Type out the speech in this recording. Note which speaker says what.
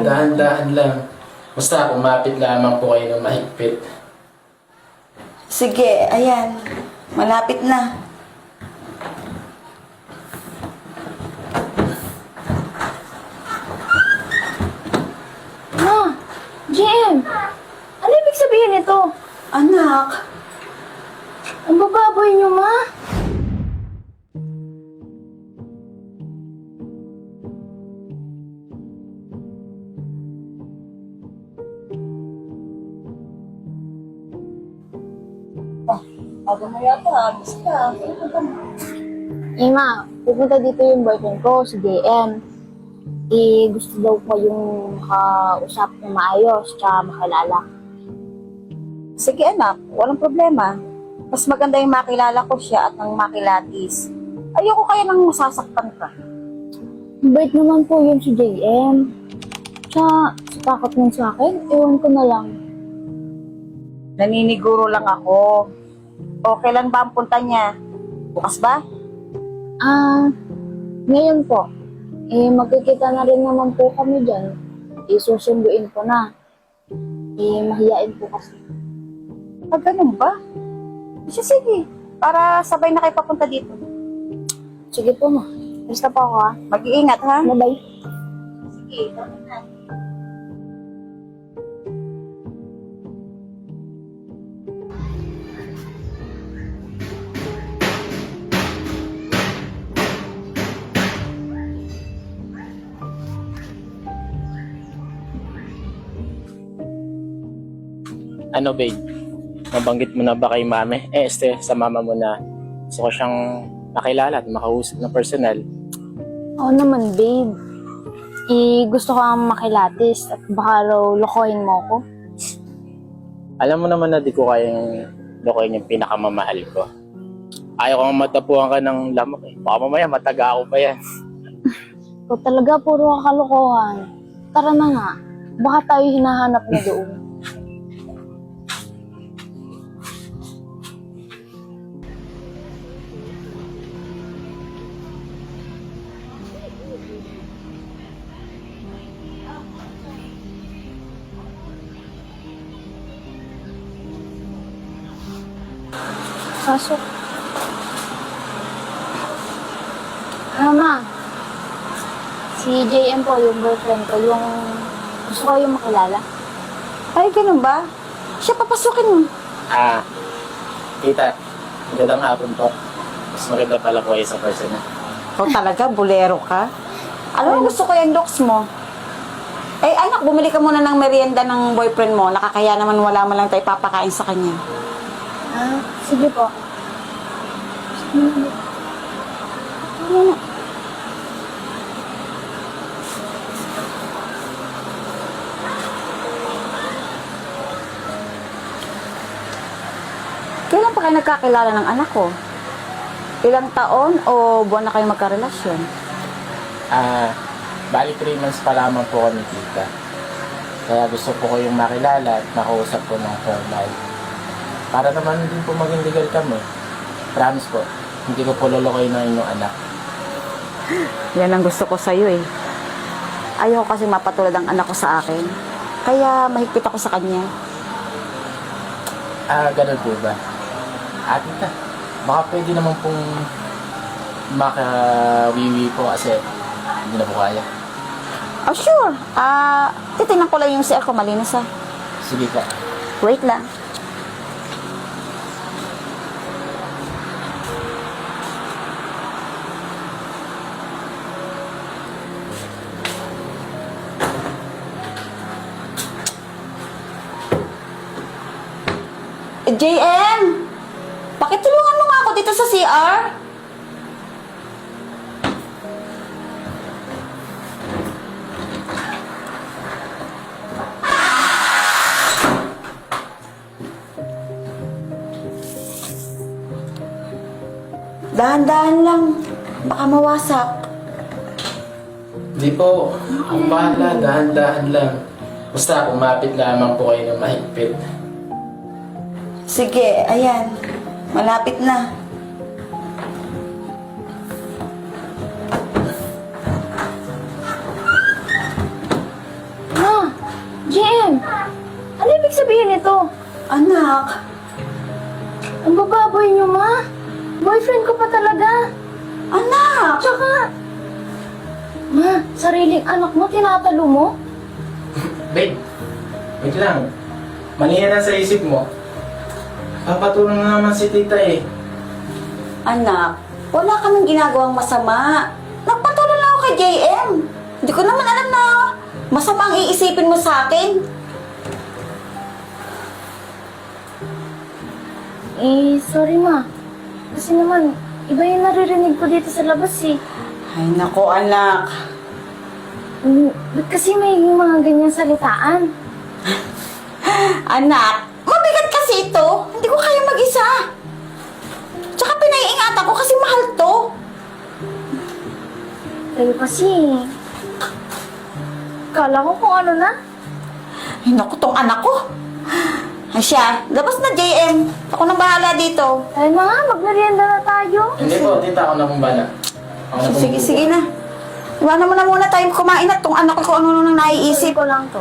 Speaker 1: dahan-dahan lang. Basta umapit lamang po kayo ng mahigpit.
Speaker 2: Sige, ayan. Malapit na.
Speaker 3: Ma! JM! Ano ibig sabihin nito?
Speaker 2: Anak,
Speaker 3: Ang bababoy niyo, ma!
Speaker 2: ako na yata. Basta.
Speaker 3: Eh, ma, pupunta dito yung boyfriend ko, si JM. Eh, gusto daw ko yung makausap na maayos, tsaka makilala.
Speaker 2: Sige anak, walang problema. Mas maganda yung makilala ko siya at nang makilatis. Ayoko kaya nang masasaktan ka.
Speaker 3: Bait naman po yun si JM. Tsaka, sa takot nun sa akin, ewan ko na lang.
Speaker 2: Naniniguro lang ako. O, kailan ba ang punta niya? Bukas ba?
Speaker 3: Ngayon po, eh, magkikita na rin naman po kami dyan. Eh, susunduin ko na. Eh, mahiyain po kasi.
Speaker 2: Ganun ba? Sige, para sabay na kayo papunta dito.
Speaker 3: Sige po, ma. Basta po ako, ha?
Speaker 2: Mag-iingat, ha?
Speaker 3: Bye-bye.
Speaker 2: Sige, tama na.
Speaker 1: Ano babe? Nabanggit mo na ba kay mami? Sa mama mo na gusto ko siyang makilala at makausap na personal.
Speaker 3: Oo naman, babe. Eh, gusto ko kang makilatis at baka raw lokohin mo ako.
Speaker 1: Alam mo naman na di ko kayang lokohin yung pinakamamahal ko. Ayaw kang matapuan ka ng lamok eh. Baka mamaya mataga ako pa yan.
Speaker 3: Ikaw talaga, puro kalokohan. Tara na nga. Baka tayo hinahanap na doon. Pasok. Ma. Si JM po, yung boyfriend ko, yung gusto ko yung makilala.
Speaker 2: Ay, ganun ba? Siya papasukin mo.
Speaker 1: Tita, magandang hapon po. Mas maganda pala po kayo sa personal.
Speaker 2: Ikaw talaga, bulero ka. Alam mo, gusto ko yung looks mo. Eh, anak, bumili ka muna ng merienda ng boyfriend mo. Nakakaya naman wala man lang tayo papakain sa kanya.
Speaker 3: Sige po.
Speaker 2: Ano? Kailan pa kayo nagkakilala ng anak ko? Ilang taon o buwan na kayo magkarelasyon?
Speaker 1: Bali 3 months pa lamang po kami tita. Kaya gusto ko yung makilala at makausap ko ng formal. Para naman din po maging legal kami. Promise po, hindi ko po lolokoy ng inyong anak.
Speaker 2: Yan ang gusto ko sa'yo eh. Ayaw kasi mapatulad ang anak ko sa akin. Kaya mahigpit ako sa kanya.
Speaker 1: Ganun po ba? Tita, baka pwede naman pong makawiwi po kasi hindi na po kaya.
Speaker 2: Oh, sure. Titignan ko lang yung CR ko. Malinis ah.
Speaker 1: Sige po.
Speaker 2: Wait lang. JM! Pakitulungan mo nga ako dito sa CR. Dahan-dahan lang. Baka mawasak.
Speaker 1: Hindi po. Ako bahala. Dahan-dahan lang. Basta umapit lamang po kayo ng mahigpit.
Speaker 2: Sige, ayan. Malapit na.
Speaker 3: sabihin ito?
Speaker 2: Anak,
Speaker 3: Ang bababoy niyo, ma. Boyfriend ko pa talaga.
Speaker 2: anak!
Speaker 3: Tsaka, ma, sariling anak mo, tinatalo mo?
Speaker 1: Babe, wait lang. Mali yan sa isip mo. Papatulong na naman si tita eh.
Speaker 2: Anak, wala kaming ginagawang masama. Nagpatuloy lang ako kay JM. Hindi ko naman alam na masama ang iisipin mo sa akin.
Speaker 3: Sorry, ma. Kasi naman, iba yung naririnig ko dito sa labas eh.
Speaker 2: Ay, nako anak.
Speaker 3: Ba't kasi may mga ganyang salitaan?
Speaker 2: Anak, mabigat kasi ito. Hindi ko kaya mag-isa. Tsaka pinaiingatan ko kasi mahal to.
Speaker 3: Kayo kasi, kala ko kung ano na.
Speaker 2: Ay, naku, tong anak ko. Ay siya, labas na JM. Ako nang bahala dito.
Speaker 3: Ayun na nga, magmerienda na tayo.
Speaker 1: Hindi po, tita, ako na pong bala. Ako na pong
Speaker 2: Sige, sige na. Iwanan mo na muna tayo kumain at tong anak ko kung ano nang naiisip.
Speaker 3: Isip ko lang to.